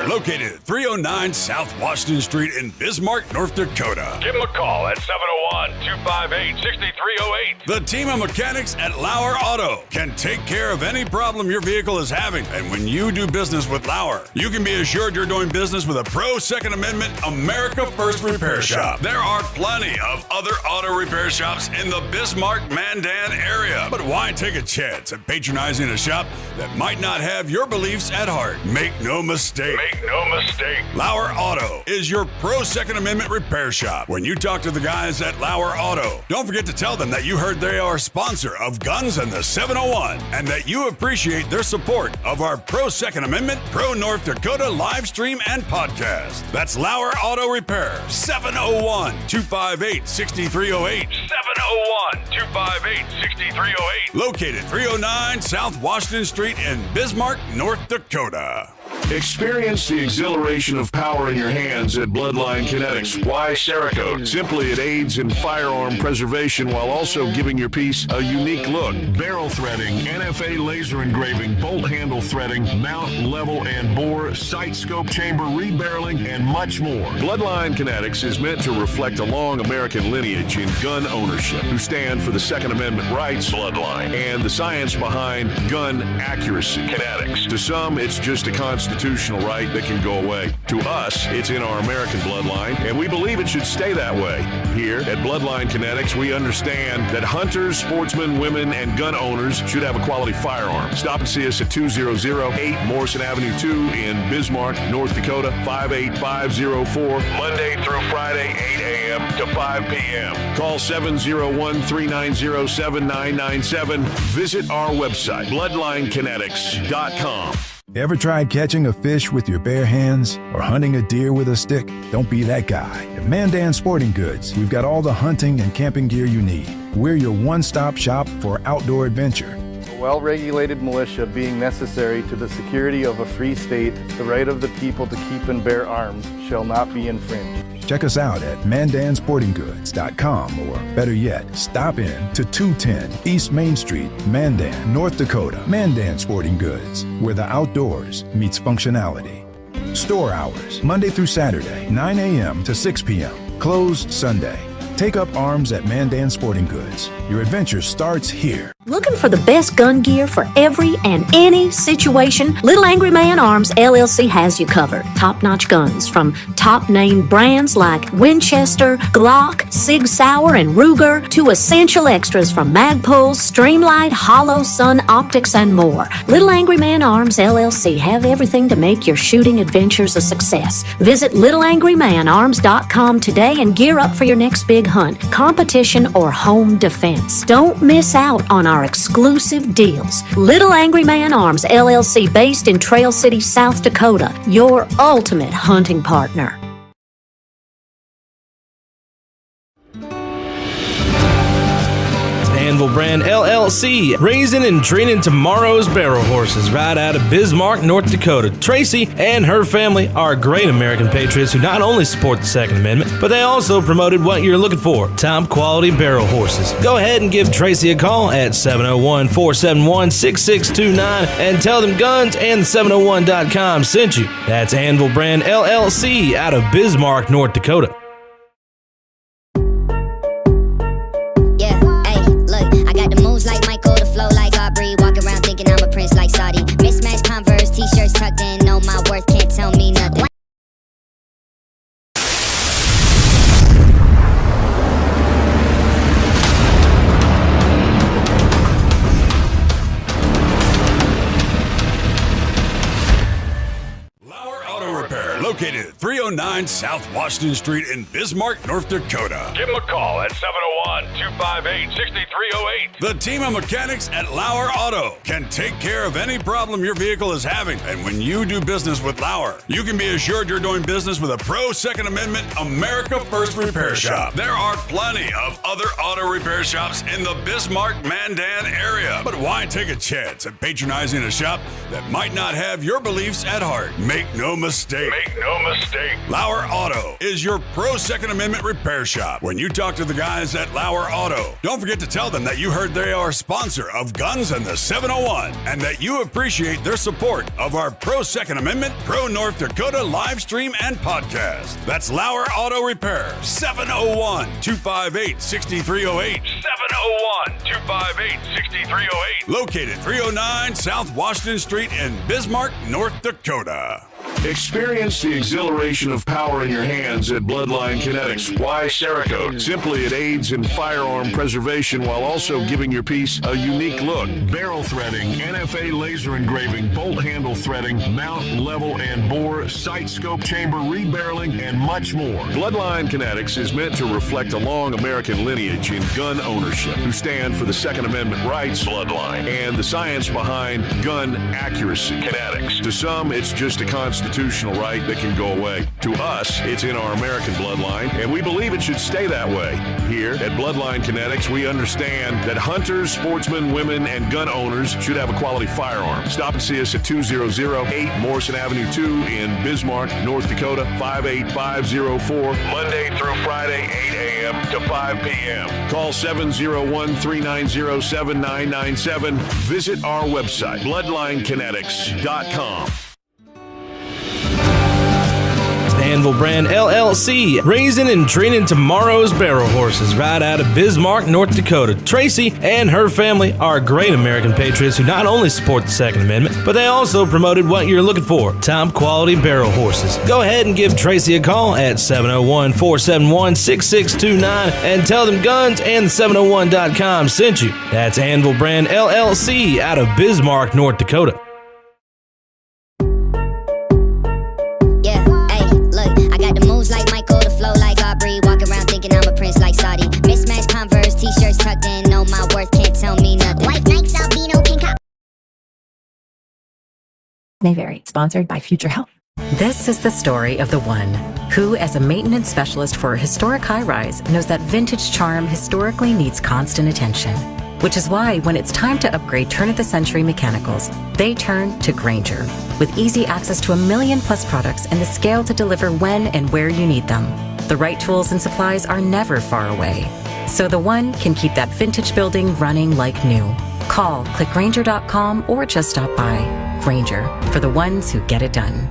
Repair, located at 309 South Washington Street in Bismarck, North Dakota. Give them a call at 701-258-6308. The team of mechanics at Lauer Auto can take care of any problem your vehicle is having. And when you do business with Lauer, you can be assured you're doing business with a pro Second Amendment America First repair shop. There are plenty of other auto repair shops in the Bismarck-Mandan area. But why take a chance at patronizing a shop that might not have your beliefs at heart? Make no mistake. Lauer Auto is your pro Second Amendment repair shop. When you talk to the guys at Lauer Auto, don't forget to tell them that you heard they are a sponsor of Guns and the 701 and that you appreciate their support of our pro Second Amendment, pro North Dakota live stream and podcast. That's Lauer Auto Repair, 701-258-6308. 701-258-6308. Located 309 South Washington Street in Bismarck, North Dakota. Experience the exhilaration of power in your hands at Bloodline Kinetics. Why Cerakote? Simply, it aids in firearm preservation while also giving your piece a unique look. Barrel threading, NFA laser engraving, bolt handle threading, mount, level, and bore, sight scope chamber rebarreling, and much more. Bloodline Kinetics is meant to reflect a long American lineage in gun ownership, who stand for the Second Amendment rights, Bloodline, and the science behind gun accuracy, Kinetics. To some, it's just a constitutional right that can go away. To us, it's in our American bloodline, and we believe it should stay that way. Here at Bloodline Kinetics, we understand that hunters, sportsmen, women, and gun owners should have a quality firearm. Stop and see us at 2008 Morrison Avenue 2 in Bismarck, North Dakota, 58504, Monday through Friday, 8 a.m. to 5 p.m. Call 701-390-7997. Visit our website, bloodlinekinetics.com. Ever tried catching a fish with your bare hands or hunting a deer with a stick? Don't be that guy. At Mandan Sporting Goods, we've got all the hunting and camping gear you need. We're your one-stop shop for outdoor adventure. A well-regulated militia being necessary to the security of a free state, the right of the people to keep and bear arms shall not be infringed. Check us out at mandansportinggoods.com, or better yet, stop in to 210 East Main Street, Mandan, North Dakota. Mandan Sporting Goods, where the outdoors meets functionality. Store hours, Monday through Saturday, 9 a.m. to 6 p.m. Closed Sunday. Take up arms at Mandan Sporting Goods. Your adventure starts here. Looking for the best gun gear for every and any situation? Little Angry Man Arms LLC has you covered. Top-notch guns from top-name brands like Winchester, Glock, Sig Sauer, and Ruger to essential extras from Magpul, Streamlight, Hollow, Sun Optics, and more. Little Angry Man Arms LLC have everything to make your shooting adventures a success. Visit littleangrymanarms.com today and gear up for your next big hunt, competition, or home defense. Don't miss out on our exclusive deals. Little Angry Man Arms LLC, based in Trail City, South Dakota, your ultimate hunting partner. Anvil Brand LLC, raising and training tomorrow's barrel horses right out of Bismarck, North Dakota. Tracy and her family are great American patriots who not only support the Second Amendment, but they also promoted what you're looking for, top quality barrel horses. Go ahead and give Tracy a call at 701-471-6629 and tell them Guns and 701.com sent you. That's Anvil Brand LLC out of Bismarck, North Dakota. Mismatched Converse, t-shirts tucked in, know my worth, can't tell me nothing. Lauer Auto Repair, located at 309 South Washington Street in Bismarck, North Dakota. Give them a call at 701-258-6308. The team of mechanics at Lauer Auto can take care of any problem your vehicle is having. And when you do business with Lauer, you can be assured you're doing business with a pro Second Amendment America First repair shop. There are plenty of other auto repair shops in the Bismarck-Mandan area. But why take a chance at patronizing a shop that might not have your beliefs at heart? Make no mistake. no mistake. Lauer Auto is your pro Second Amendment repair shop. When you talk to the guys at Lauer Auto, don't forget to tell them that you heard they are a sponsor of Guns and the 701 and that you appreciate their support of our pro Second Amendment, pro North Dakota live stream and podcast. That's Lauer Auto Repair, 701-258-6308. 701-258-6308. Located 309 South Washington Street in Bismarck, North Dakota. Experience the exhilaration of power in your hands at Bloodline Kinetics. Why Cerakote? Simply, it aids in firearm preservation while also giving your piece a unique look. Barrel threading, NFA laser engraving, bolt handle threading, mount, level, and bore, sight scope chamber rebarreling, and much more. Bloodline Kinetics is meant to reflect a long American lineage in gun ownership, who stand for the Second Amendment rights, Bloodline, and the science behind gun accuracy. Kinetics. To some, it's just a constitutional right that can go away. To us, it's in our American bloodline, and we believe it should stay that way. Here at Bloodline Kinetics, we understand that hunters, sportsmen, women, and gun owners should have a quality firearm. Stop and see us at 2008 Morrison Avenue 2 in Bismarck, North Dakota, 58504, Monday through Friday, 8 a.m. to 5 p.m. Call 701-390-7997. Visit our website, bloodlinekinetics.com. Anvil Brand LLC, raising and training tomorrow's barrel horses right out of Bismarck, North Dakota. Tracy and her family are great American patriots who not only support the Second Amendment, but they also promoted what you're looking for, top quality barrel horses. Go ahead and give Tracy a call at 701-471-6629 and tell them Guns and the 701.com sent you. That's Anvil Brand LLC out of Bismarck, North Dakota. Like Michael, the flow like Aubrey. Walk around thinking I'm a prince like Saudi. Mismatched Converse, t-shirts tucked in. Know my worth, can't tell me nothing. White Nikes, albino, pink cop. May vary. Sponsored by Future Health. This is the story of the one who, as a maintenance specialist for a historic high-rise, knows that vintage charm historically needs constant attention. Which is why, when it's time to upgrade turn-of-the-century mechanicals, they turn to Grainger. With easy access to 1 million+ products and the scale to deliver when and where you need them. The right tools and supplies are never far away. So the one can keep that vintage building running like new. Call, click Grainger.com, or just stop by. Grainger, for the ones who get it done.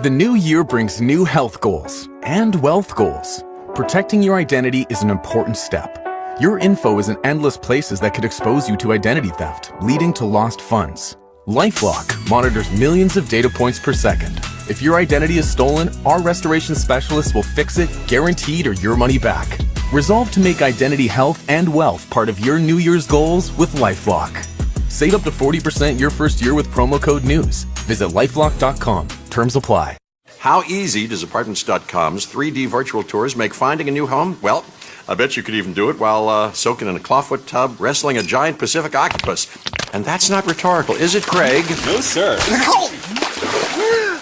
The new year brings new health goals and wealth goals. Protecting your identity is an important step. Your info is in endless places that could expose you to identity theft, leading to lost funds. LifeLock monitors millions of data points per second. If your identity is stolen, our restoration specialists will fix it, guaranteed, or your money back. Resolve to make identity health and wealth part of your New Year's goals with LifeLock. Save up to 40% your first year with promo code NEWS. Visit lifelock.com. Terms apply. How easy does Apartments.com's 3D virtual tours make finding a new home? Well, I bet you could even do it while soaking in a clawfoot tub, wrestling a giant Pacific octopus. And that's not rhetorical, is it, Craig? No, sir.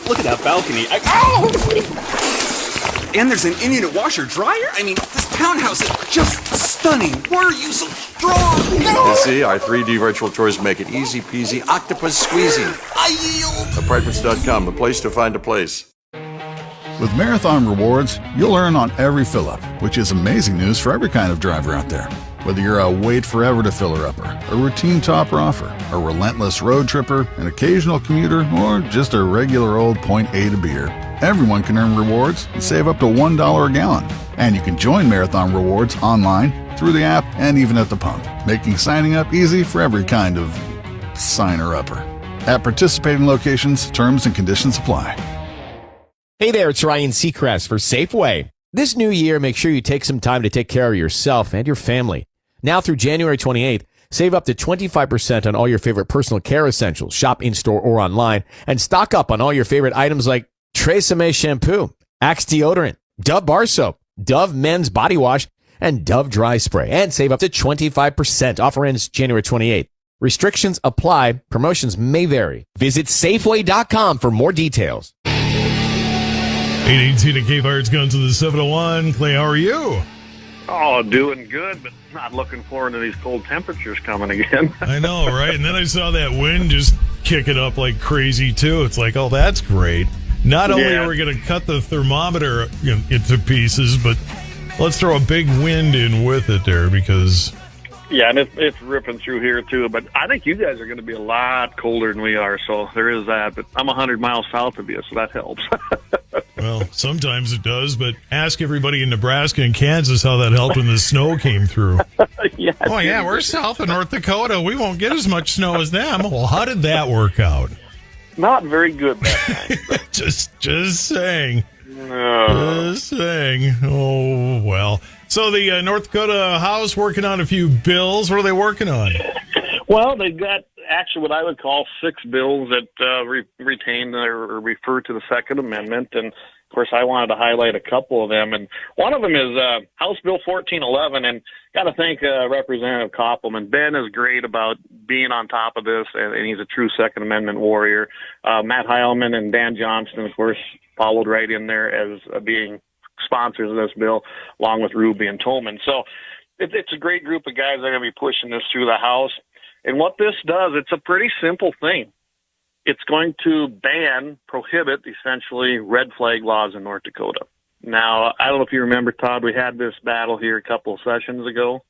Look at that balcony. And there's an in-unit washer dryer? I mean, this townhouse is just stunning. Why are you so strong? You see, our 3D virtual tours make it easy peasy, octopus squeezy. I yield. Apartments.com, the place to find a place. With Marathon Rewards, you'll earn on every fill-up, which is amazing news for every kind of driver out there. Whether you're a wait forever to filler-upper, a routine topper-offer, a relentless road tripper, an occasional commuter, or just a regular old point A to beer, everyone can earn rewards and save up to $1 a gallon. And you can join Marathon Rewards online, through the app, and even at the pump, making signing up easy for every kind of signer-upper. At participating locations, terms and conditions apply. Hey there, it's Ryan Seacrest for Safeway. This new year, make sure you take some time to take care of yourself and your family. Now through January 28th, save up to 25% on all your favorite personal care essentials, shop in-store or online, and stock up on all your favorite items like Tresemme shampoo, Axe deodorant, Dove bar soap, Dove men's body wash, and Dove dry spray. And save up to 25%. Offer ends January 28th. Restrictions apply. Promotions may vary. Visit Safeway.com for more details. 818 at KFYR, it's Guns to the 701. Clay, how are you? Oh, doing good, but not looking forward to these cold temperatures coming again. I know, right? And then I saw that wind just kick it up like crazy, too. It's like, oh, that's great. Not only are we going to cut the thermometer into pieces, but let's throw a big wind in with it there because... Yeah, and it's ripping through here, too. But I think you guys are going to be a lot colder than we are, so there is that. But I'm 100 miles south of you, so that helps. Well, sometimes it does, but ask everybody in Nebraska and Kansas how that helped when the snow came through. Yeah, we're south of North Dakota. We won't get as much snow as them. Well, how did that work out? Not very good that time. just saying. Just saying. Oh, well. So the North Dakota House working on a few bills. What are they working on? Well, they've got actually what I would call 6 bills that retain or refer to the Second Amendment. And, of course, I wanted to highlight a couple of them. And one of them is House Bill 1411. And got to thank Representative Koppelman. Ben is great about being on top of this, and he's a true Second Amendment warrior. Matt Heilman and Dan Johnston, of course, followed right in there as being sponsors of this bill, along with Ruby and Tolman. So it's a great group of guys that are going to be pushing this through the House. And what this does, it's a pretty simple thing. It's going to prohibit, essentially, red flag laws in North Dakota. Now, I don't know if you remember, Todd, we had this battle here a couple of sessions ago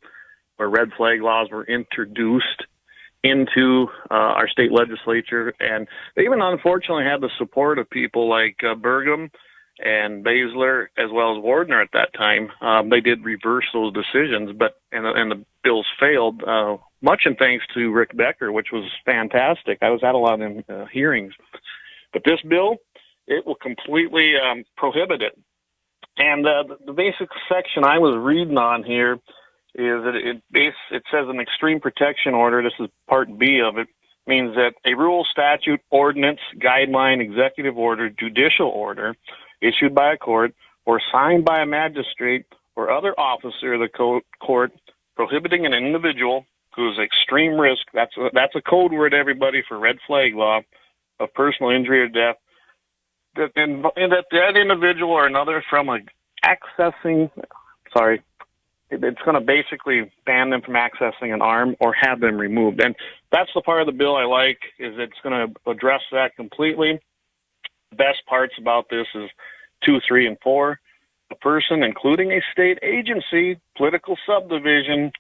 where red flag laws were introduced into our state legislature. And they even, unfortunately, had the support of people like Burgum and Baszler, as well as Wardner at that time. They did reverse those decisions, and the bills failed, much in thanks to Rick Becker, which was fantastic. I was at a lot of hearings. But this bill, it will completely prohibit it. And the basic section I was reading on here is that it says an extreme protection order. This is Part B of it. Means that a rule, statute, ordinance, guideline, executive order, judicial order issued by a court or signed by a magistrate or other officer of the court prohibiting an individual who is extreme risk, that's a code word, everybody, for red flag law, of personal injury or death, and that individual or another from accessing, it's going to basically ban them from accessing an arm or have them removed. And that's the part of the bill I like, is it's going to address that completely. The best parts about this is 2, 3, and 4. A person, including a state agency, political subdivision,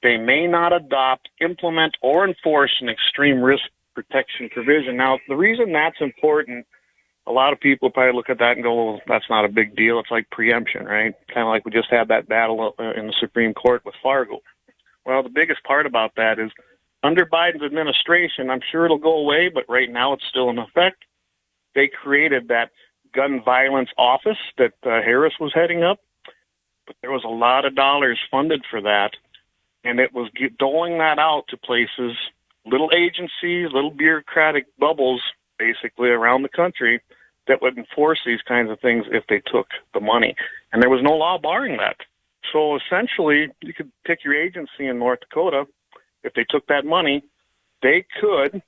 they may not adopt, implement, or enforce an extreme risk protection provision. Now, the reason that's important, a lot of people probably look at that and go, well, that's not a big deal. It's like preemption, right? Kind of like we just had that battle in the Supreme Court with Fargo. Well, the biggest part about that is under Biden's administration, I'm sure it'll go away, but right now it's still in effect. They created that gun violence office that Harris was heading up, but there was a lot of dollars funded for that, and it was doling that out to places, little agencies, little bureaucratic bubbles, basically around the country, that would enforce these kinds of things if they took the money. And there was no law barring that. So essentially, you could pick your agency in North Dakota. If they took that money, they could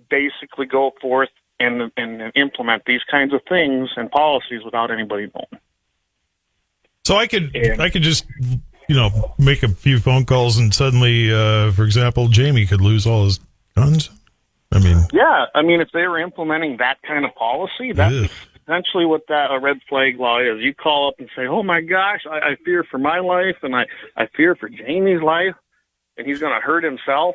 basically go forth and implement these kinds of things and policies without anybody knowing. So I could just, make a few phone calls and suddenly, for example, Jamie could lose all his guns. If they were implementing that kind of policy, that's essentially what that red flag law is. You call up and say, oh my gosh, I fear for my life, and I fear for Jamie's life, and he's going to hurt himself.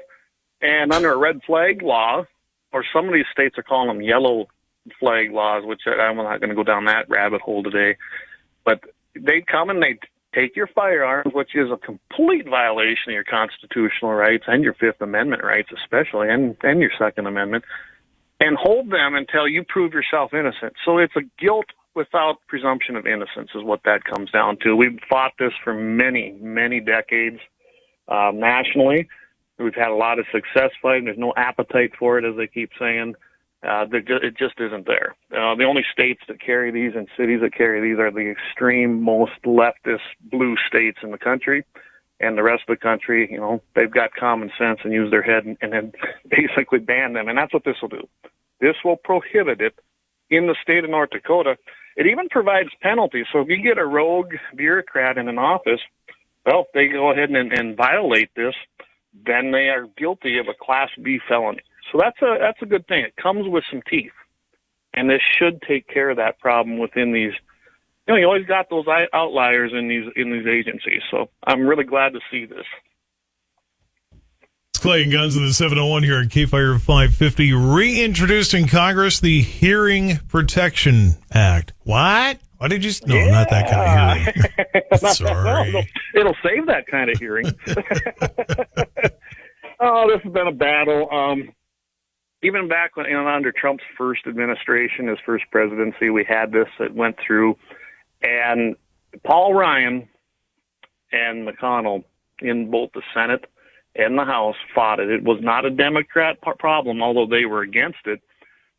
And under a red flag law, or some of these states are calling them yellow flag laws, which I'm not going to go down that rabbit hole today, but they come and they take your firearms, which is a complete violation of your constitutional rights and your Fifth Amendment rights especially, and your Second Amendment, and hold them until you prove yourself innocent. So it's a guilt without presumption of innocence is what that comes down to. We've fought this for many, many decades nationally. We've had a lot of success fighting. There's no appetite for it, as they keep saying. It just isn't there. The only states that carry these and cities that carry these are the extreme, most leftist blue states in the country. And the rest of the country, they've got common sense and use their head and then basically ban them. And that's what this will do. This will prohibit it in the state of North Dakota. It even provides penalties. So if you get a rogue bureaucrat in an office, well, they go ahead and violate this, then they are guilty of a Class B felony. So that's a good thing. It comes with some teeth. And this should take care of that problem within these. You always got those outliers in these agencies. So I'm really glad to see this. It's Clay and Guns of the 701 here on KFYR 550. Reintroduced in Congress the Hearing Protection Act. What? What did you? No, not that kind of hearing. Sorry. No, it'll save that kind of hearing. Oh, this has been a battle. Even back when under Trump's first administration, his first presidency, we had this that went through, and Paul Ryan and McConnell in both the Senate and the House fought it. It was not a Democrat problem, although they were against it.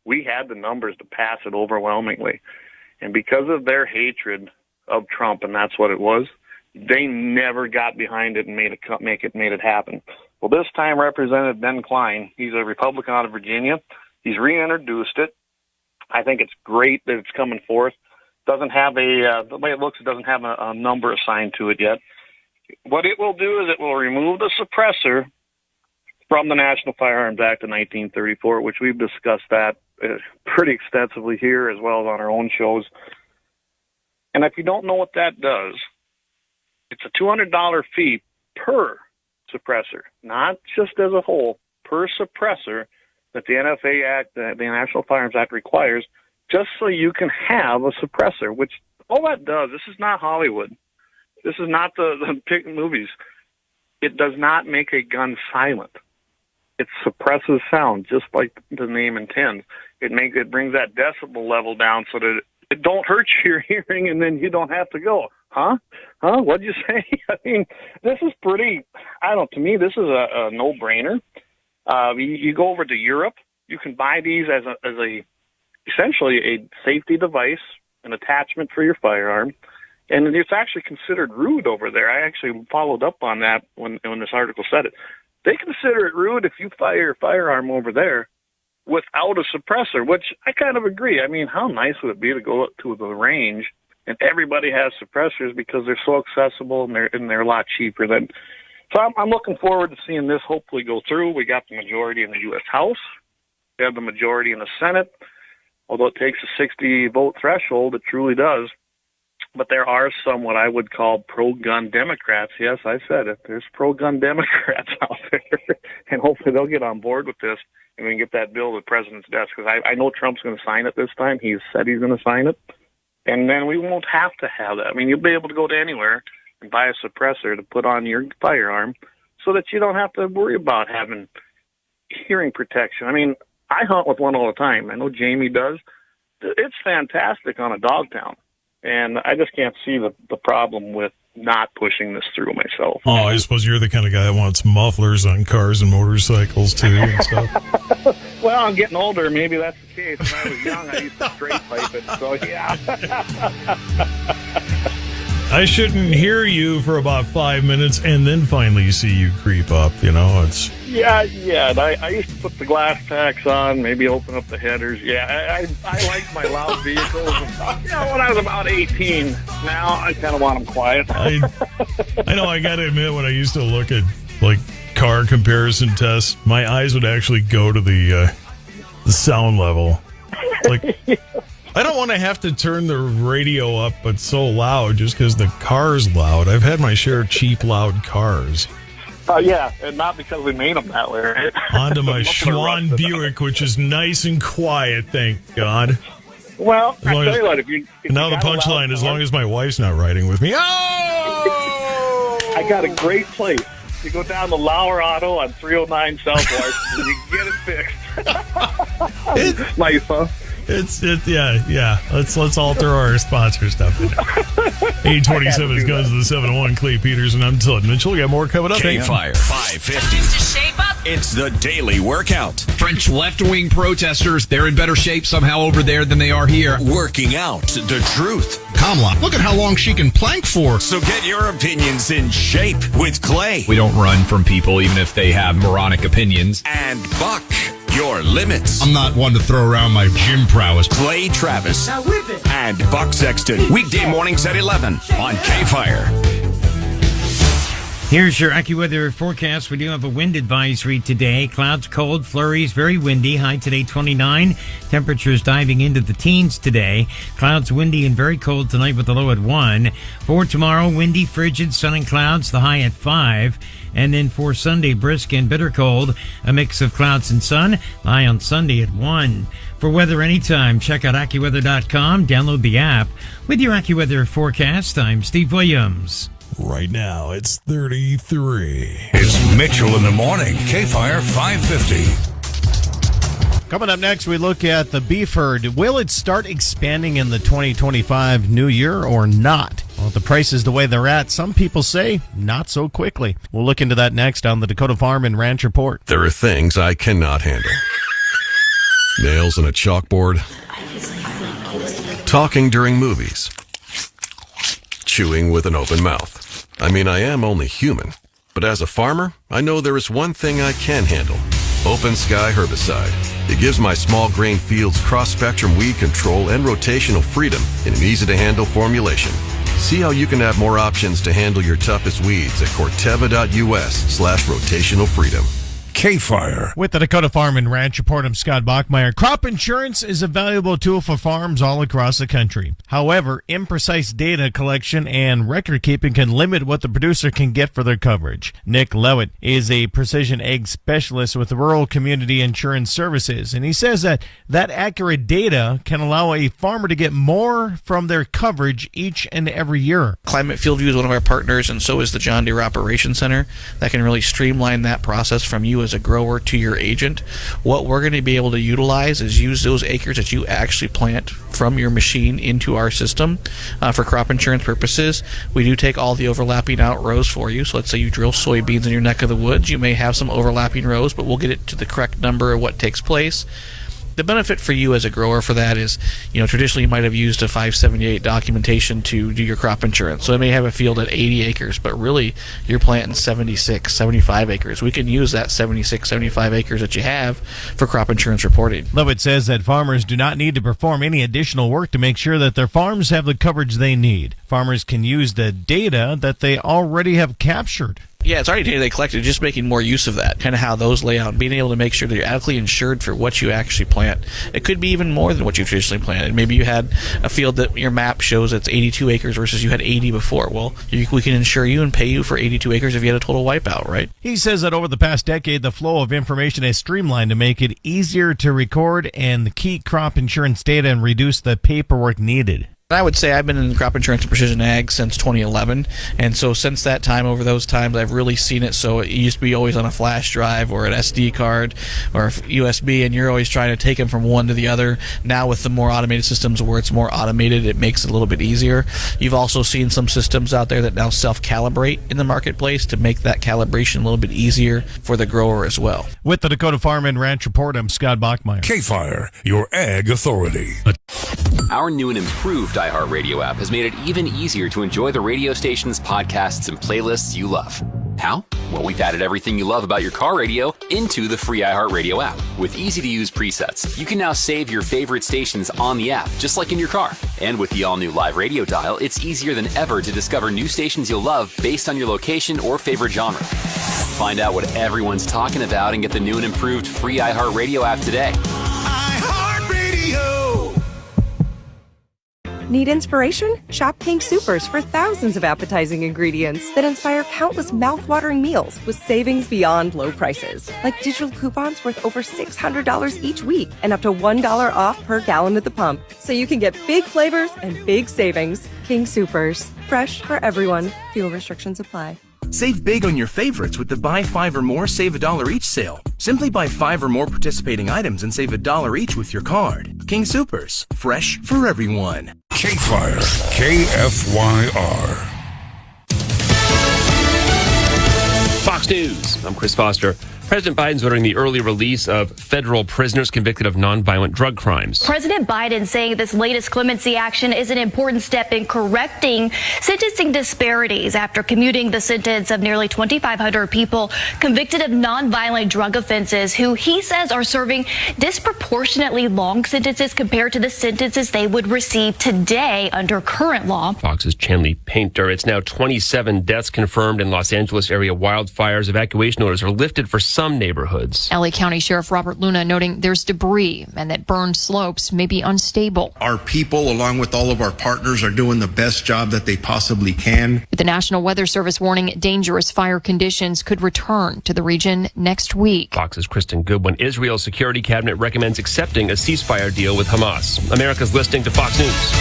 We had the numbers to pass it overwhelmingly. And because of their hatred of Trump, and that's what it was, they never got behind it and made it happen. Well, this time, Representative Ben Klein, he's a Republican out of Virginia. He's reintroduced it. I think it's great that it's coming forth. Doesn't have the way it looks, it doesn't have a number assigned to it yet. What it will do is it will remove the suppressor from the National Firearms Act of 1934, which we've discussed that pretty extensively here as well as on our own shows. And if you don't know what that does, it's a $200 fee per suppressor, not just as a whole, per suppressor that the NFA Act, the National Firearms Act requires, just so you can have a suppressor, which all that does, this is not Hollywood. This is not the big movies. It does not make a gun silent. It suppresses sound, just like the name intends. It brings that decibel level down so that it don't hurt your hearing, and then you don't have to go, huh? What'd you say? I mean, this is pretty, to me, this is a no-brainer. You go over to Europe, you can buy these as essentially a safety device, an attachment for your firearm, and it's actually considered rude over there. I actually followed up on that when this article said it. They consider it rude if you fire your firearm over there without a suppressor, which I kind of agree. I mean, how nice would it be to go up to the range and everybody has suppressors because they're so accessible and they're a lot cheaper than. So I'm looking forward to seeing this hopefully go through. We got the majority in the U.S. House. We have the majority in the Senate. Although it takes a 60-vote threshold, it truly does. But there are some what I would call pro-gun Democrats. Yes, I said it. There's pro-gun Democrats out there. And hopefully they'll get on board with this and we can get that bill to the president's desk. Because I know Trump's going to sign it this time. He's said he's going to sign it. And then we won't have to have that. I mean, you'll be able to go to anywhere and buy a suppressor to put on your firearm so that you don't have to worry about having hearing protection. I mean, I hunt with one all the time. I know Jamie does. It's fantastic on a dog town. And I just can't see the problem with not pushing this through myself. Oh, I suppose you're the kind of guy that wants mufflers on cars and motorcycles, too, and stuff. Well, I'm getting older. Maybe that's the case. When I was young, I used to straight pipe it. So, yeah. I shouldn't hear you for about 5 minutes and then finally see you creep up, it's... Yeah. And I used to put the glass packs on, maybe open up the headers. Yeah, I like my loud vehicles. When I was about 18. Now I kind of want them quiet. I know, I got to admit, when I used to look at, car comparison tests, my eyes would actually go to the sound level. I don't want to have to turn the radio up, but so loud just because the car's loud. I've had my share of cheap, loud cars. Yeah, and not because we made them that way, right? Onto my Schwann Buick, which is nice and quiet, thank God. Well, I tell you what, if now the punchline, as long as my wife's not riding with me. Oh! I got a great place. You go down to Lauer Auto on 309 South Washington, and you can get it fixed. It's nice, huh? Yeah. Let's all throw our sponsor stuff in. 827 is Guns of the 701. Clay Peters and I'm Todd Mitchell. We got more coming up. KFYR 550. To shape up. It's the daily workout. French left-wing protesters, they're in better shape somehow over there than they are here. Working out the truth. Kamala, look at how long she can plank for. So get your opinions in shape with Clay. We don't run from people even if they have moronic opinions. And Buck. Your limits. I'm not one to throw around my gym prowess. Clay Travis and Buck Sexton. Weekday mornings at 11 on KFYR. Here's your AccuWeather forecast. We do have a wind advisory today. Clouds, cold, flurries, very windy. High today 29. Temperatures diving into the teens today. Clouds, windy, and very cold tonight with the low at 1. For tomorrow, windy, frigid, sun and clouds, the high at 5. And then for Sunday, brisk and bitter cold, a mix of clouds and sun, high on Sunday at 1. For weather anytime, check out AccuWeather.com, download the app. With your AccuWeather forecast, I'm Steve Williams. Right now, it's 33. It's Mitchell in the morning. KFYR 550. Coming up next, we look at the beef herd. Will it start expanding in the 2025 new year or not? Well, the prices the way they're at, some people say not so quickly. We'll look into that next on the Dakota Farm and Ranch Report. There are things I cannot handle. Nails on a chalkboard. Talking during movies. Chewing with an open mouth. I mean, I am only human. But as a farmer, I know there is one thing I can handle. Open Sky Herbicide. It gives my small grain fields cross-spectrum weed control and rotational freedom in an easy-to-handle formulation. See how you can have more options to handle your toughest weeds at Corteva.us/rotational freedom. KFYR. With the Dakota Farm and Ranch Report, I'm Scott Bachmeyer. Crop insurance is a valuable tool for farms all across the country. However, imprecise data collection and record keeping can limit what the producer can get for their coverage. Nick Lewitt is a precision ag specialist with Rural Community Insurance Services, and he says that accurate data can allow a farmer to get more from their coverage each and every year. Climate Field View is one of our partners, and so is the John Deere Operations Center. That can really streamline that process from you as a grower to your agent. What we're going to be able to utilize is use those acres that you actually plant from your machine into our system for crop insurance purposes. We do take all the overlapping out rows for you. So let's say you drill soybeans in your neck of the woods. You may have some overlapping rows, but we'll get it to the correct number of what takes place. The benefit for you as a grower for that is, traditionally you might have used a 578 documentation to do your crop insurance. So it may have a field at 80 acres, but really you're planting 76, 75 acres. We can use that 76, 75 acres that you have for crop insurance reporting. Levitt says that farmers do not need to perform any additional work to make sure that their farms have the coverage they need. Farmers can use the data that they already have captured. Yeah, it's already data they collected, just making more use of that, kind of how those lay out, and being able to make sure that you're adequately insured for what you actually plant. It could be even more than what you traditionally planted. Maybe you had a field that your map shows it's 82 acres versus you had 80 before. Well, we can insure you and pay you for 82 acres if you had a total wipeout, right? He says that over the past decade, the flow of information has streamlined to make it easier to record and keep crop insurance data and reduce the paperwork needed. I would say I've been in crop insurance and precision ag since 2011, and so since that time, over those times, I've really seen it. So it used to be always on a flash drive or an SD card or USB, and you're always trying to take them from one to the other. Now with the more automated systems where it's more automated, it makes it a little bit easier. You've also seen some systems out there that now self-calibrate in the marketplace to make that calibration a little bit easier for the grower as well. With the Dakota Farm and Ranch Report, I'm Scott Bachmeyer. KFYR, your ag authority. Our new and improved iHeartRadio app has made it even easier to enjoy the radio station's podcasts and playlists you love. How? Well, we've added everything you love about your car radio into the free iHeartRadio app. With easy-to-use presets, you can now save your favorite stations on the app, just like in your car. And with the all-new live radio dial, it's easier than ever to discover new stations you'll love based on your location or favorite genre. Find out what everyone's talking about and get the new and improved free iHeartRadio app today. Need inspiration? Shop King Soopers for thousands of appetizing ingredients that inspire countless mouth-watering meals with savings beyond low prices. Like digital coupons worth over $600 each week and up to $1 off per gallon at the pump. So you can get big flavors and big savings. King Soopers. Fresh for everyone. Fuel restrictions apply. Save big on your favorites with the Buy 5 or More, Save $1 each sale. Simply buy 5 or more participating items and save $1 each with your card. King Soopers. Fresh for everyone. KFYR, KFYR. Fox News. I'm Chris Foster. President Biden's ordering the early release of federal prisoners convicted of nonviolent drug crimes. President Biden saying this latest clemency action is an important step in correcting sentencing disparities after commuting the sentence of nearly 2,500 people convicted of nonviolent drug offenses who he says are serving disproportionately long sentences compared to the sentences they would receive today under current law. Fox's Chanley Painter. It's now 27 deaths confirmed in Los Angeles area wildfires. Evacuation orders are lifted for some neighborhoods. LA County Sheriff Robert Luna noting there's debris and that burned slopes may be unstable. Our people, along with all of our partners, are doing the best job that they possibly can. The National Weather Service warning dangerous fire conditions could return to the region next week. Fox's Kristen Goodwin. Israel's security cabinet recommends accepting a ceasefire deal with Hamas. America's listening to Fox News.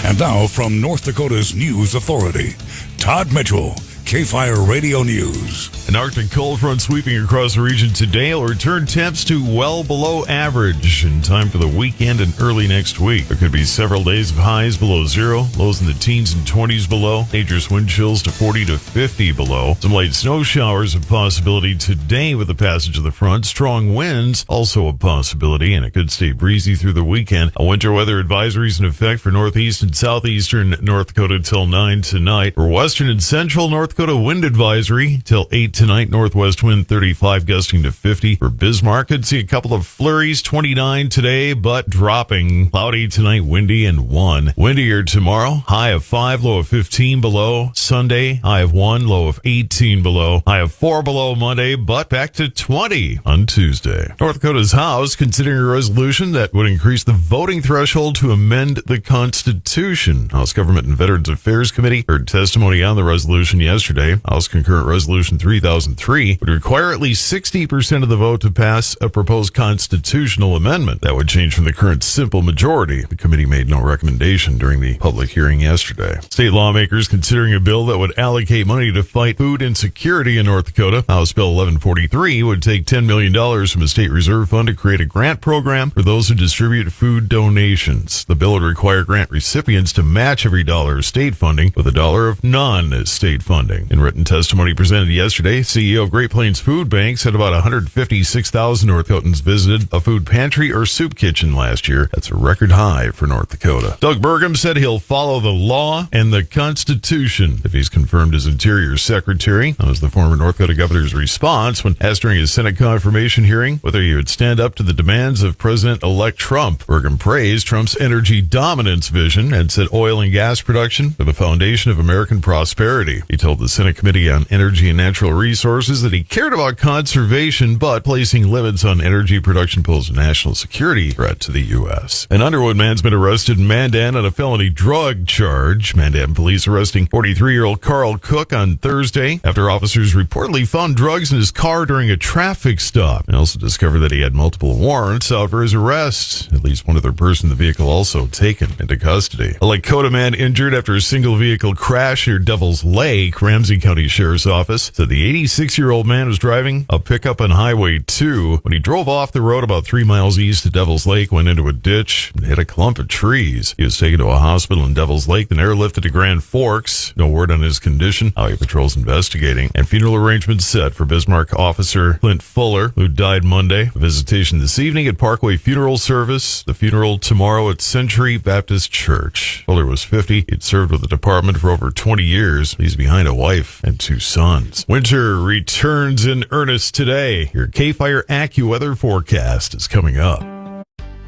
And now from North Dakota's News Authority, Todd Mitchell, KFYR Radio News. An Arctic cold front sweeping across the region today will return temps to well below average in time for the weekend and early next week. There could be several days of highs below zero, lows in the teens and 20s below, dangerous wind chills to 40 to 50 below. Some light snow showers a possibility today with the passage of the front. Strong winds also a possibility, and it could stay breezy through the weekend. A winter weather advisory is in effect for northeast and southeastern North Dakota till 9 tonight. For western and central North Dakota, wind advisory till 8 tonight. Northwest wind 35 gusting to 50. For Bismarck, could see a couple of flurries. 29 today, but dropping. Cloudy tonight, windy and 1. Windier tomorrow. High of 5, low of 15 below. Sunday, high of 1, low of 18 below. High of 4 below Monday, but back to 20 on Tuesday. North Dakota's House considering a resolution that would increase the voting threshold to amend the Constitution. House Government and Veterans Affairs Committee heard testimony on the resolution yesterday. House Concurrent Resolution 3003 would require at least 60% of the vote to pass a proposed constitutional amendment. That would change from the current simple majority. The committee made no recommendation during the public hearing yesterday. State lawmakers considering a bill that would allocate money to fight food insecurity in North Dakota. House Bill 1143 would take $10 million from a state reserve fund to create a grant program for those who distribute food donations. The bill would require grant recipients to match every dollar of state funding with a dollar of non-state funding. In written testimony presented yesterday, CEO of Great Plains Food Bank said about 156,000 North Dakotans visited a food pantry or soup kitchen last year. That's a record high for North Dakota. Doug Burgum said he'll follow the law and the Constitution if he's confirmed as Interior Secretary. That was the former North Dakota governor's response when asked during his Senate confirmation hearing whether he would stand up to the demands of President-elect Trump. Burgum praised Trump's energy dominance vision and said oil and gas production are the foundation of American prosperity. He told the Senate Committee on Energy and Natural Resources that he cared about conservation, but placing limits on energy production poses a national security threat to the U.S. An Underwood man's been arrested in Mandan on a felony drug charge. Mandan police arresting 43-year-old Carl Cook on Thursday after officers reportedly found drugs in his car during a traffic stop. They also discovered that he had multiple warrants out for his arrest. At least one other person in the vehicle also taken into custody. A Dakota man injured after a single vehicle crash near Devil's Lake. Ramsey County Sheriff's Office said the 86-year-old man was driving a pickup on Highway 2 when he drove off the road about 3 miles east of Devil's Lake, went into a ditch, and hit a clump of trees. He was taken to a hospital in Devil's Lake, then airlifted to Grand Forks. No word on his condition. Highway Patrol's investigating. And funeral arrangements set for Bismarck officer Clint Fuller, who died Monday. A visitation this evening at Parkway Funeral Service. The funeral tomorrow at Century Baptist Church. Fuller was 50. He'd served with the department for over 20 years. He's behind a wife and 2 sons. Winter returns in earnest today. Your KFYR AccuWeather forecast is coming up.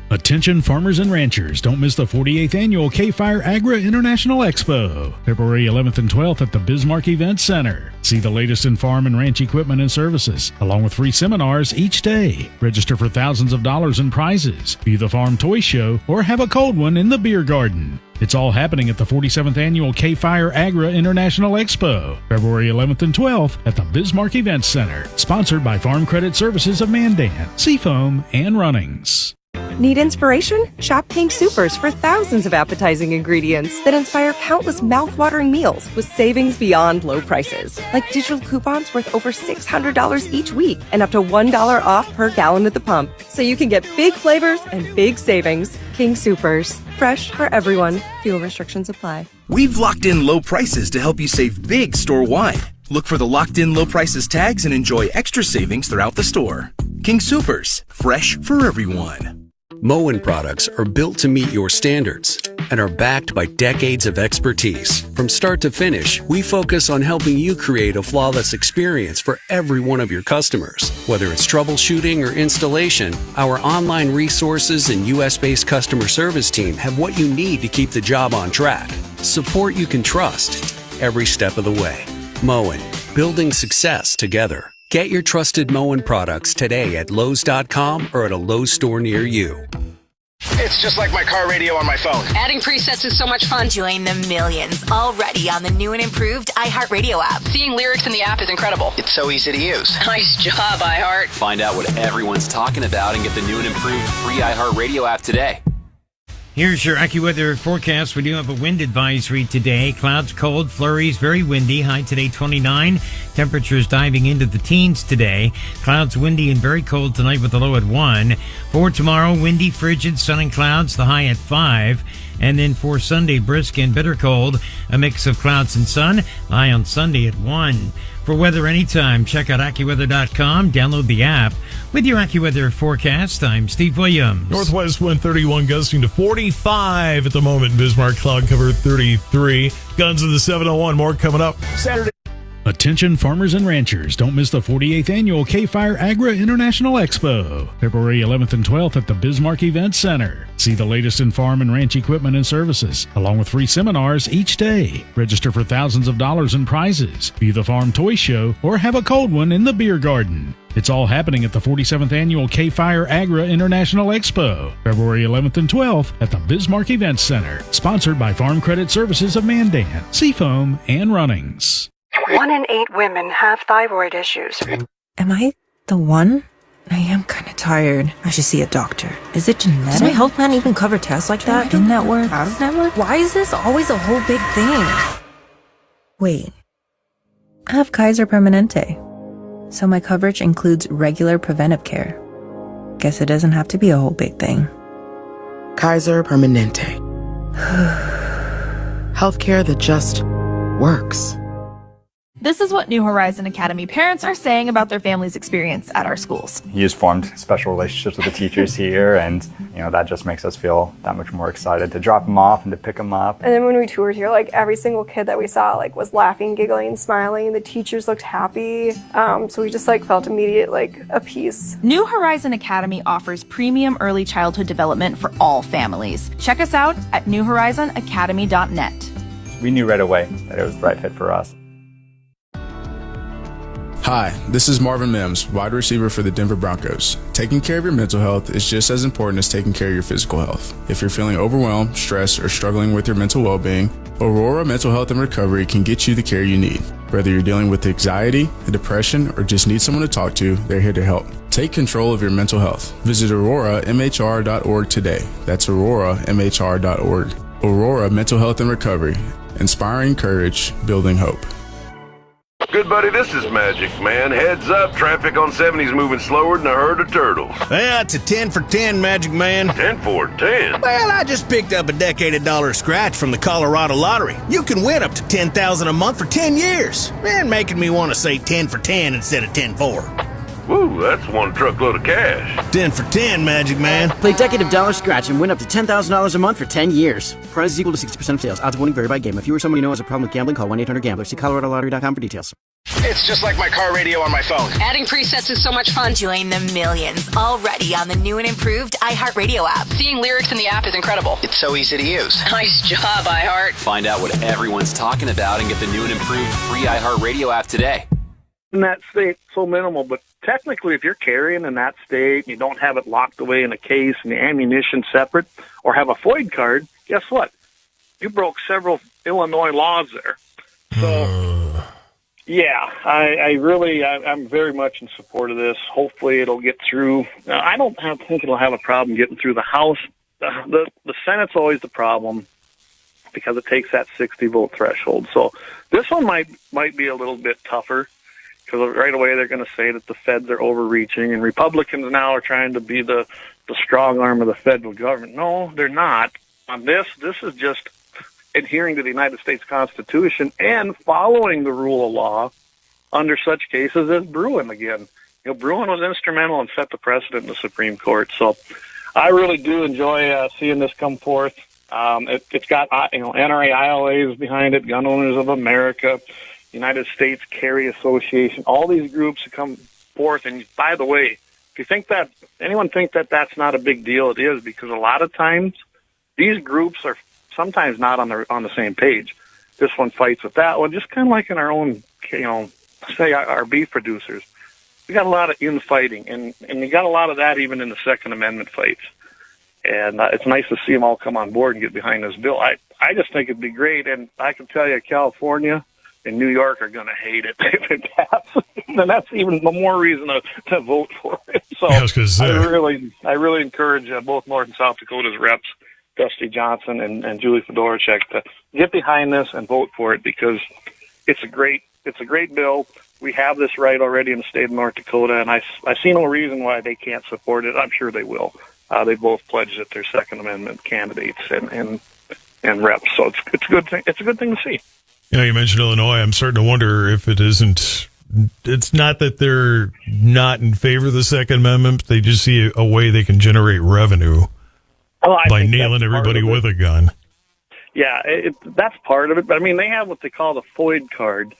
Attention farmers and ranchers, don't miss the 48th annual KFYR Agri International Expo, February 11th and 12th at the Bismarck Event Center. See the latest in farm and ranch equipment and services, along with free seminars each day. Register for thousands of dollars in prizes, view the farm toy show, or have a cold one in the beer garden. It's all happening at the 47th annual KFYR Agri International Expo, February 11th and 12th at the Bismarck Event Center, sponsored by Farm Credit Services of Mandan, Seafoam, and Runnings. Need inspiration? Shop Pink Supers for thousands of appetizing ingredients that inspire countless mouth-watering meals with savings beyond low prices. Like digital coupons worth over $600 each week and up to $1 off per gallon at the pump. So you can get big flavors and big savings. King Supers. Fresh for everyone. Fuel restrictions apply. We've locked in low prices to help you save big store-wide. Look for the locked in low prices tags and enjoy extra savings throughout the store. King Soopers, fresh for everyone. Moen products are built to meet your standards and are backed by decades of expertise. From start to finish, we focus on helping you create a flawless experience for every one of your customers. Whether it's troubleshooting or installation, our online resources and US-based customer service team have what you need to keep the job on track. Support you can trust every step of the way. Moen, building success together. Get your trusted Moen products today at Lowe's.com or at a Lowe's store near you. It's just like my car radio on my phone. Adding presets is so much fun. Join the millions already on the new and improved iHeartRadio app. Seeing lyrics in the app is incredible. It's so easy to use. Nice job, iHeart. Find out what everyone's talking about and get the new and improved free iHeartRadio app today. Here's your AccuWeather forecast. We do have a wind advisory today. Clouds, cold, flurries, very windy. High today 29. Temperatures diving into the teens today. Clouds, windy, and very cold tonight with a low at 1. For tomorrow, windy, frigid, sun and clouds, the high at 5. And then for Sunday, brisk and bitter cold, a mix of clouds and sun, high on Sunday at 1. For weather anytime, check out AccuWeather.com, download the app. With your AccuWeather forecast, I'm Steve Williams. Northwest wind 31 gusting to 45 at the moment. Bismarck cloud cover 33. Guns of the 701, more coming up Saturday. Attention farmers and ranchers, don't miss the 48th annual KFYR Agri International Expo, February 11th and 12th at the Bismarck Event Center. See the latest in farm and ranch equipment and services, along with free seminars each day. Register for thousands of dollars in prizes, view the farm toy show, or have a cold one in the beer garden. It's all happening at the 47th annual KFYR Agri International Expo, February 11th and 12th at the Bismarck Event Center, sponsored by Farm Credit Services of Mandan, Seafoam, and Runnings. 1 in 8 women have thyroid issues. Am I the one? I am kind of tired. I should see a doctor. Is it genetic? Does my health plan even cover tests like that? In-network? Out-of-network? Why is this always a whole big thing? Wait. I have Kaiser Permanente. So my coverage includes regular preventive care. Guess it doesn't have to be a whole big thing. Kaiser Permanente. Healthcare that just works. This is what New Horizon Academy parents are saying about their family's experience at our schools. He has formed special relationships with the teachers here, and that just makes us feel that much more excited to drop him off and to pick him up. And then when we toured here, every single kid that we saw was laughing, giggling, smiling. The teachers looked happy, so we just felt immediate a peace. New Horizon Academy offers premium early childhood development for all families. Check us out at newhorizonacademy.net. We knew right away that it was the right fit for us. Hi, this is Marvin Mims, wide receiver for the Denver Broncos. Taking care of your mental health is just as important as taking care of your physical health. If you're feeling overwhelmed, stressed, or struggling with your mental well-being, Aurora Mental Health and Recovery can get you the care you need. Whether you're dealing with anxiety, depression, or just need someone to talk to, they're here to help. Take control of your mental health. Visit auroramhr.org today. That's auroramhr.org. Aurora Mental Health and Recovery. Inspiring courage, building hope. Good buddy, this is Magic Man. Heads up, traffic on 70's moving slower than a herd of turtles. Yeah, it's a 10 for 10, Magic Man. 10 for 10? Well, I just picked up a decade dollar scratch from the Colorado Lottery. You can win up to $10,000 a month for 10 years. And making me want to say 10 for 10 instead of 10 for. Woo, that's one truckload of cash. 10 for 10, Magic Man. Play Decade of Dollar Scratch and win up to $10,000 a month for 10 years. Prize is equal to 60% of sales. Odds of winning vary by game. If you or someone you know has a problem with gambling, call 1-800-GAMBLER. See coloradolottery.com for details. It's just like my car radio on my phone. Adding presets is so much fun. Join the millions already on the new and improved iHeartRadio app. Seeing lyrics in the app is incredible. It's so easy to use. Nice job, iHeart. Find out what everyone's talking about and get the new and improved free iHeartRadio app today. In that state, so minimal, but technically if you're carrying in that state, you don't have it locked away in a case and the ammunition separate, or have a FOID card, guess what? You broke several Illinois laws there. So, yeah, I'm very much in support of this. Hopefully it'll get through. I don't think it'll have a problem getting through the House. The Senate's always the problem because it takes that 60-vote threshold. So this one might be a little bit tougher. Because right away they're going to say that the feds are overreaching, and Republicans now are trying to be the strong arm of the federal government. No, they're not. On this is just adhering to the United States Constitution and following the rule of law under such cases as Bruin again. Bruin was instrumental and set the precedent in the Supreme Court. So I really do enjoy seeing this come forth. It's got NRA ILAs behind it, Gun Owners of America, United States Carry Association, all these groups have come forth. And by the way, if you think that anyone think that that's not a big deal, it is, because a lot of times these groups are sometimes not on the same page. This one fights with that one, just kind of like in our own, say our beef producers. We got a lot of infighting, and we got a lot of that even in the Second Amendment fights. And it's nice to see them all come on board and get behind this bill. I just think it'd be great, and I can tell you California and New York are going to hate it if it passes. And that's even more reason to vote for it. So I really encourage both North and South Dakota's reps, Dusty Johnson and Julie Fedorchak, to get behind this and vote for it, because it's a great bill. We have this right already in the state of North Dakota, and I see no reason why they can't support it. I'm sure they will. They both pledged that they're Second Amendment candidates and reps, so it's a good thing. It's a good thing to see. You mentioned Illinois. I'm starting to wonder if it isn't. It's not that they're not in favor of the Second Amendment. They just see a way they can generate revenue by nailing everybody with a gun. Yeah, that's part of it. But I mean, they have what they call the FOID card,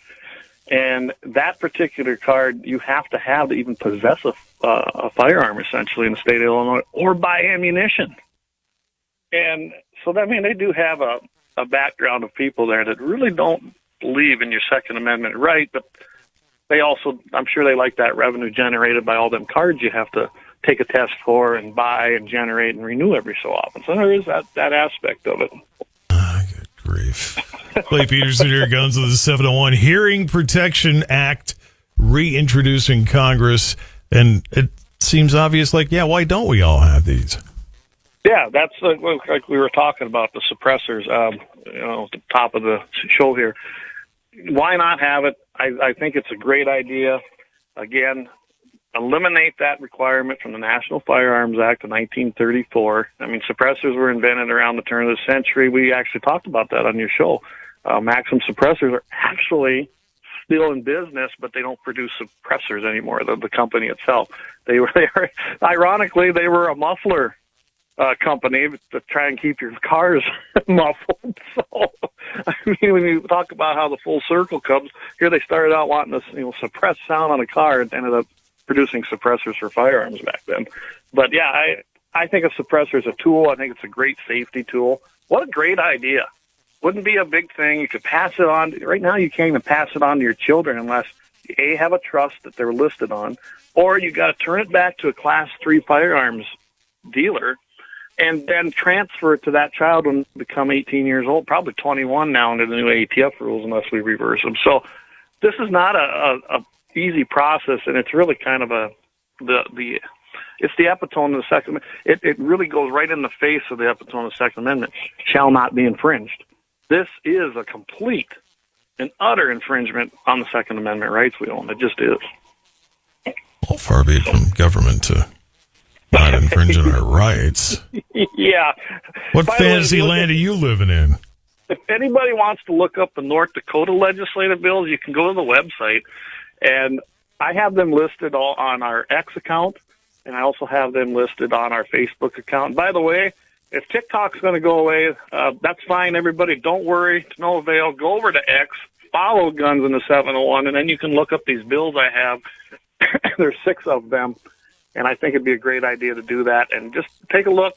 and that particular card you have to have to even possess a firearm, essentially, in the state of Illinois, or buy ammunition. And so, I mean, they do have a background of people there that really don't believe in your Second Amendment right, but they also, I'm sure they like that revenue generated by all them cards you have to take a test for and buy and generate and renew every so often. So there is that aspect of it. Good grief. Clay Peterson here, Guns of the 701. Hearing Protection Act reintroduced in Congress, and it seems obvious, why don't we all have these? Yeah, that's like we were talking about, the suppressors, at the top of the show here. Why not have it? I think it's a great idea. Again, eliminate that requirement from the National Firearms Act of 1934. I mean, suppressors were invented around the turn of the century. We actually talked about that on your show. Maxim suppressors are actually still in business, but they don't produce suppressors anymore, the company itself. They were ironically, they were a muffler company to try and keep your cars muffled. So, I mean, when you talk about how the full circle comes, here they started out wanting to suppress sound on a car and ended up producing suppressors for firearms back then. But yeah, I think a suppressor is a tool. I think it's a great safety tool. What a great idea. Wouldn't be a big thing. You could pass it on. Right now, you can't even pass it on to your children unless you, A, have a trust that they're listed on, or you got to turn it back to a Class 3 firearms dealer and then transfer it to that child when they become 18 years old, probably 21 now under the new ATF rules unless we reverse them. So this is not a easy process, and it's really kind of it's the epitome of the Second Amendment. It really goes right in the face of the epitome of the Second Amendment, shall not be infringed. This is a complete and utter infringement on the Second Amendment rights we own. It just is. Well, far be it from government to not infringe on our rights. Yeah. What fantasy land are you living in? If anybody wants to look up the North Dakota legislative bills, you can go to the website, and I have them listed all on our X account, and I also have them listed on our Facebook account. By the way, if TikTok's going to go away, that's fine, everybody. Don't worry. To no avail. Go over to X, follow Guns in the 701, and then you can look up these bills I have. There's 6 of them, and I think it'd be a great idea to do that. And just take a look.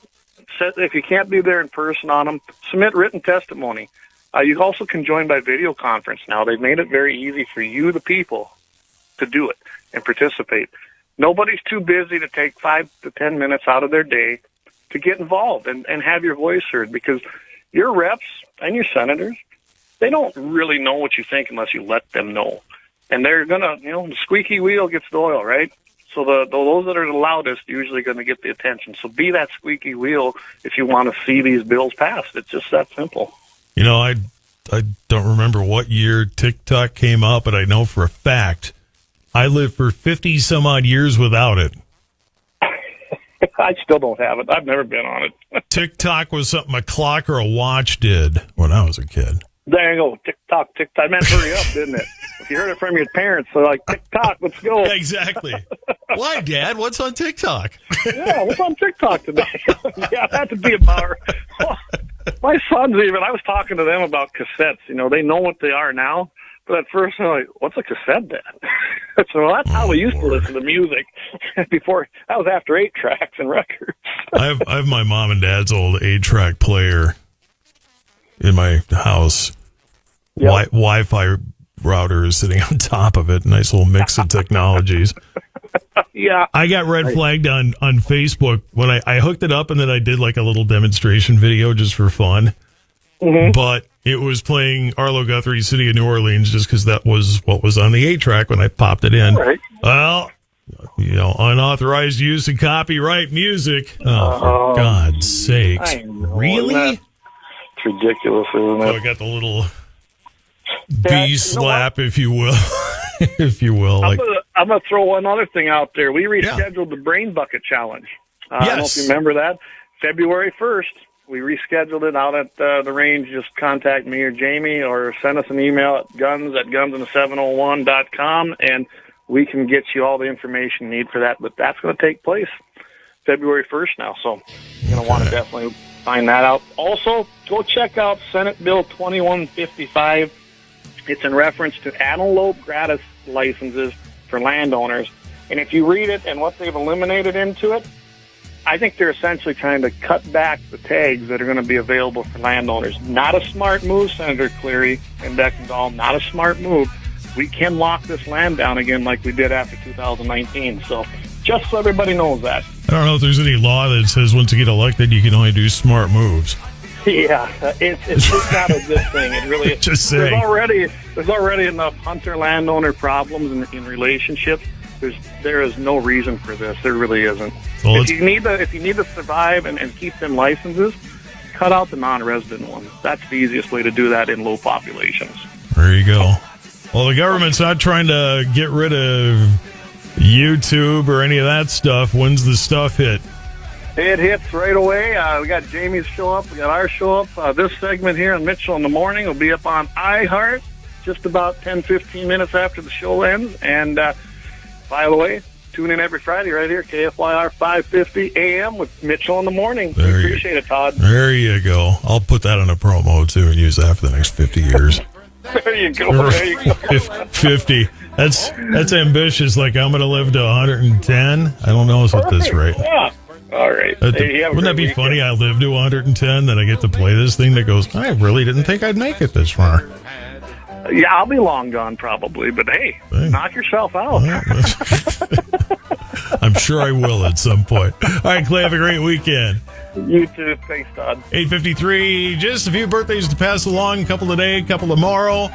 If you can't be there in person on them, submit written testimony. You also can join by video conference now. They've made it very easy for you, the people, to do it and participate. Nobody's too busy to take 5 to 10 minutes out of their day to get involved and have your voice heard, because your reps and your senators, they don't really know what you think unless you let them know. And they're going to, the squeaky wheel gets the oil, right? So those that are the loudest usually going to get the attention. So be that squeaky wheel if you want to see these bills passed. It's just that simple. I don't remember what year TikTok came out, but I know for a fact I lived for 50 some odd years without it. I still don't have it. I've never been on it. TikTok was something a clock or a watch did when I was a kid. There you go. TikTok. I meant hurry up, didn't it? If you heard it from your parents, they're like, TikTok, let's go. Yeah, exactly. Why, Dad? What's on TikTok? Yeah, what's on TikTok today? Yeah, that would be about my sons even. I was talking to them about cassettes. You know, they know what they are now. But at first, I'm like, what's a cassette, Dad? So that's how we used to listen to music before. That was after 8 tracks and records. I have my mom and dad's old 8-track player in my house. Yep. Wi-Fi router is sitting on top of it. Nice little mix of technologies. Yeah. I got red flagged on Facebook when I hooked it up, and then I did like a little demonstration video just for fun. Mm-hmm. But it was playing Arlo Guthrie's City of New Orleans just because that was what was on the 8-track when I popped it in. Right. Well, you know, unauthorized use of copyright music. Oh, for God's sakes. Really? It's ridiculous, isn't it? So I got the little bee slap, if you will. If you will. I'm going to throw one other thing out there. We rescheduled the Brain Bucket Challenge. I don't know if you remember that. February 1st. We rescheduled it out at the range. Just contact me or Jamie or send us an email at guns@gunsand701.com, and we can get you all the information you need for that. But that's going to take place February 1st now, so you're going to want to definitely find that out. Also, go check out Senate Bill 2155. It's in reference to antelope gratis licenses for landowners. And if you read it and what they've eliminated into it, I think they're essentially trying to cut back the tags that are going to be available for landowners. Not a smart move, Senator Cleary and Beckendahl. Not a smart move. We can lock this land down again like we did after 2019. So just so everybody knows that. I don't know if there's any law that says once you get elected, you can only do smart moves. Yeah, it's just not a good thing. It really is. Just saying. There's already enough hunter-landowner problems in relationships. There is no reason for this. There really isn't. Well, if you need to survive and keep them licenses, cut out the non-resident ones. That's the easiest way to do that in low populations. There you go. Well, the government's not trying to get rid of YouTube or any of that stuff. When's the stuff hit? It hits right away. We got Jamie's show up. We got our show up. This segment here on Mitchell in the Morning will be up on iHeart just about 10-15 minutes after the show ends. And by the way, tune in every Friday right here, KFYR 550 AM with Mitchell in the Morning. Appreciate it, Todd. There you go. I'll put that on a promo, too, and use that for the next 50 years. There you go. 50. That's ambitious. Like, I'm going to live to 110. I don't know at this rate. Yeah. All right. Wouldn't that be funny? I live to 110, then I get to play this thing that goes, I really didn't think I'd make it this far. Yeah, I'll be long gone probably, but hey, knock yourself out. I'm sure I will at some point. All right, Clay, have a great weekend. You too. Thanks, Todd. 8:53, just a few birthdays to pass along, a couple today, a couple tomorrow.